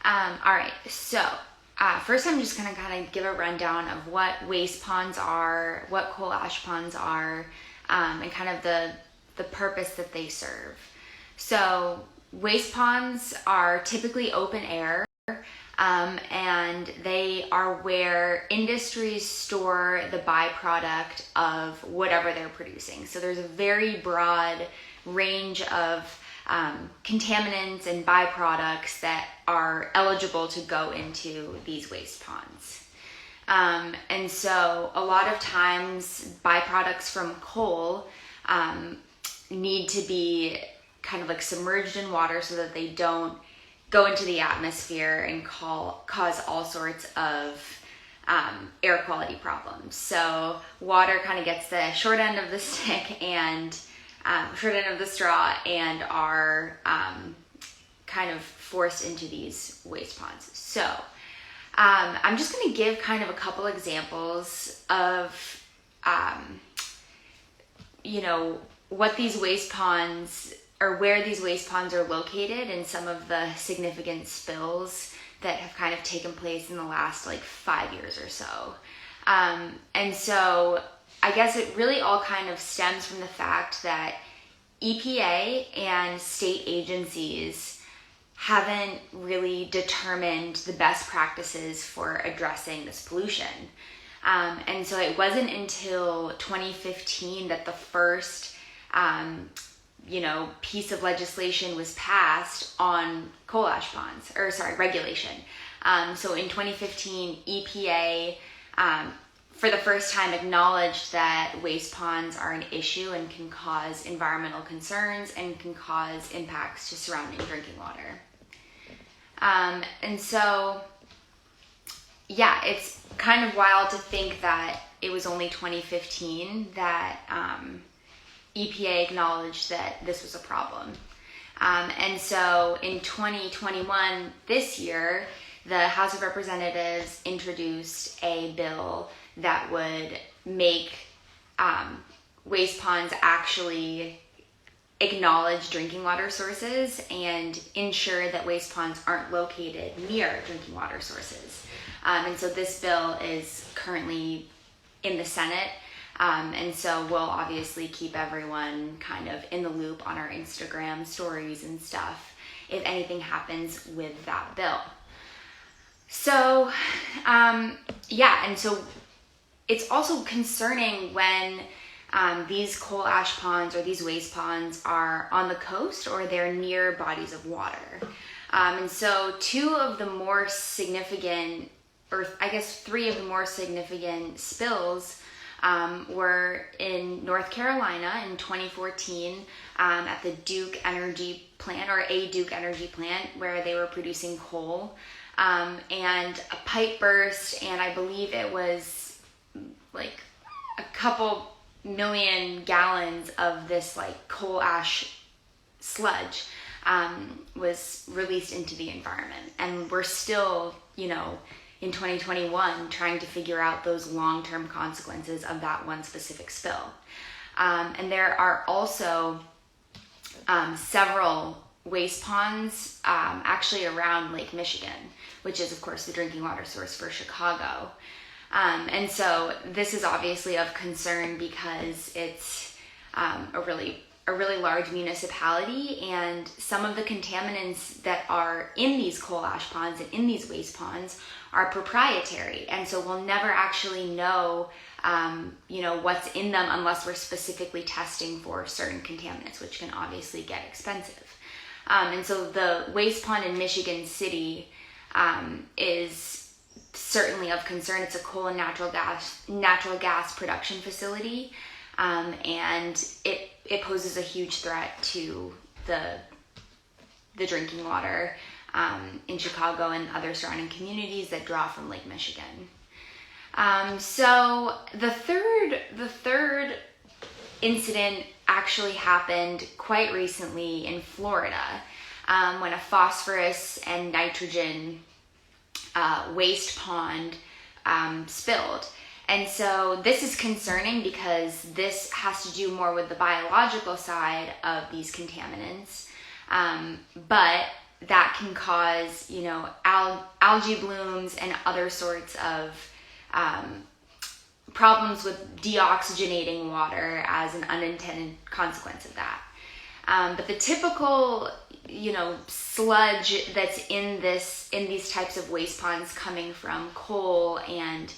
All right, so first I'm just gonna kind of give a rundown of what waste ponds are, what coal ash ponds are, and kind of the purpose that they serve. So waste ponds are typically open air, and they are where industries store the byproduct of whatever they're producing. So there's a very broad range of contaminants and byproducts that are eligible to go into these waste ponds. And so a lot of times byproducts from coal need to be kind of like submerged in water so that they don't go into the atmosphere and cause all sorts of air quality problems. So water kind of gets the short end of the stick and short end of the straw and are kind of forced into these waste ponds. So I'm just going to give kind of a couple examples of what these waste ponds or where these waste ponds are located and some of the significant spills that have kind of taken place in the last like 5 years or so. And so I guess it really all kind of stems from the fact that EPA and state agencies haven't really determined the best practices for addressing this pollution. And so it wasn't until 2015 that the first piece of legislation was passed on coal ash ponds, regulation. So in 2015, EPA, for the first time, acknowledged that waste ponds are an issue and can cause environmental concerns and can cause impacts to surrounding drinking water. And so, yeah, it's kind of wild to think that it was only 2015 that EPA acknowledged that this was a problem. And so in 2021, this year, the House of Representatives introduced a bill that would make waste ponds actually acknowledge drinking water sources and ensure that waste ponds aren't located near drinking water sources. And so this bill is currently in the Senate. And so we'll obviously keep everyone kind of in the loop on our Instagram stories and stuff if anything happens with that bill. So, and so it's also concerning when these coal ash ponds or these waste ponds are on the coast or they're near bodies of water. And so two of the more significant, or I guess three of the more significant spills were in North Carolina in 2014 at the Duke Energy Plant, or a Duke Energy Plant, where they were producing coal. And a pipe burst, and I believe it was like a couple million gallons of this like coal ash sludge was released into the environment. And we're still, in 2021 trying to figure out those long-term consequences of that one specific spill. And there are also several waste ponds actually around Lake Michigan, which is of course the drinking water source for Chicago. And so this is obviously of concern because it's a really large municipality, and some of the contaminants that are in these coal ash ponds and in these waste ponds are proprietary. And so we'll never actually know, what's in them unless we're specifically testing for certain contaminants, which can obviously get expensive. And so the waste pond in Michigan City is certainly of concern. It's a coal and natural gas production facility, and it poses a huge threat to the drinking water in Chicago and other surrounding communities that draw from Lake Michigan. So the third incident actually happened quite recently in Florida, when a phosphorus and nitrogen waste pond spilled. And so this is concerning because this has to do more with the biological side of these contaminants. But that can cause, you know, algae blooms and other sorts of problems with deoxygenating water as an unintended consequence of that. But the typical, you know, sludge that's in these types of waste ponds coming from coal and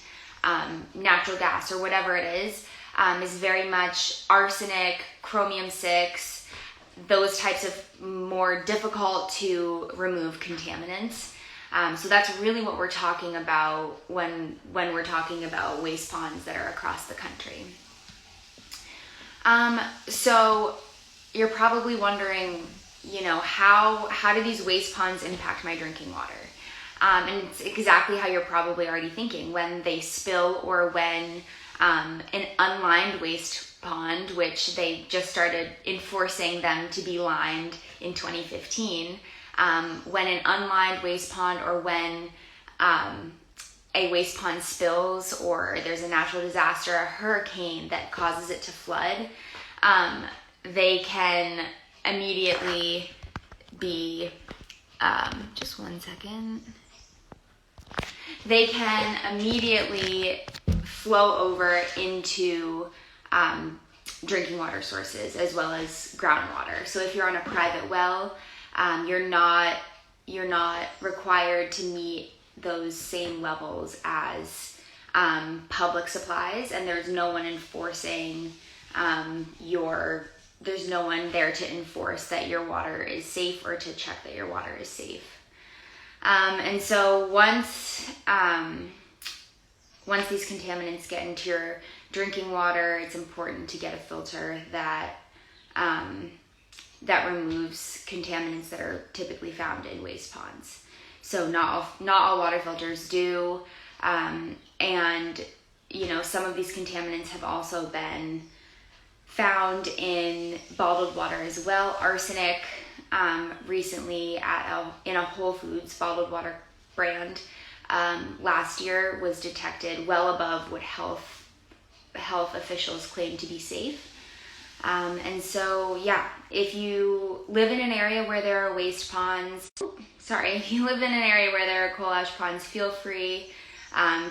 natural gas or whatever it is very much arsenic, chromium-6, those types of more difficult to remove contaminants. So that's really what we're talking about when we're talking about waste ponds that are across the country. So you're probably wondering, you know, how do these waste ponds impact my drinking water? And it's exactly how you're probably already thinking. When they spill, or when an unlined waste pond, which they just started enforcing them to be lined in 2015, when an unlined waste pond, or when a waste pond spills, or there's a natural disaster, a hurricane that causes it to flood, they can immediately be, just one second. They can immediately flow over into drinking water sources as well as groundwater. So if you're on a private well, you're not required to meet those same levels as public supplies, and there's no one enforcing there's no one there to enforce that your water is safe or to check that your water is safe. And so once these contaminants get into your drinking water, it's important to get a filter that removes contaminants that are typically found in waste ponds. So not all water filters do, and you know, some of these contaminants have also been found in bottled water as well. Arsenic, recently in a Whole Foods bottled water brand, last year was detected well above what health officials claim to be safe. And so, yeah, if you live in an area where there are waste ponds, if you live in an area where there are coal ash ponds, feel free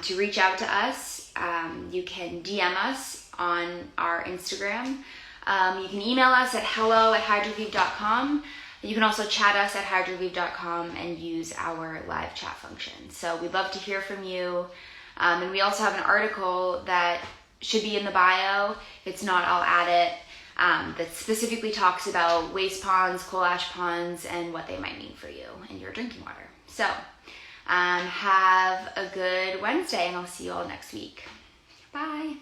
to reach out to us. You can DM us on our Instagram. You can email us at hello@hydroviv.com. You can also chat us at hydroviv.com and use our live chat function. So we'd love to hear from you. And we also have an article that should be in the bio. If it's not, I'll add it. That specifically talks about waste ponds, coal ash ponds, and what they might mean for you and your drinking water. So have a good Wednesday, and I'll see you all next week. Bye.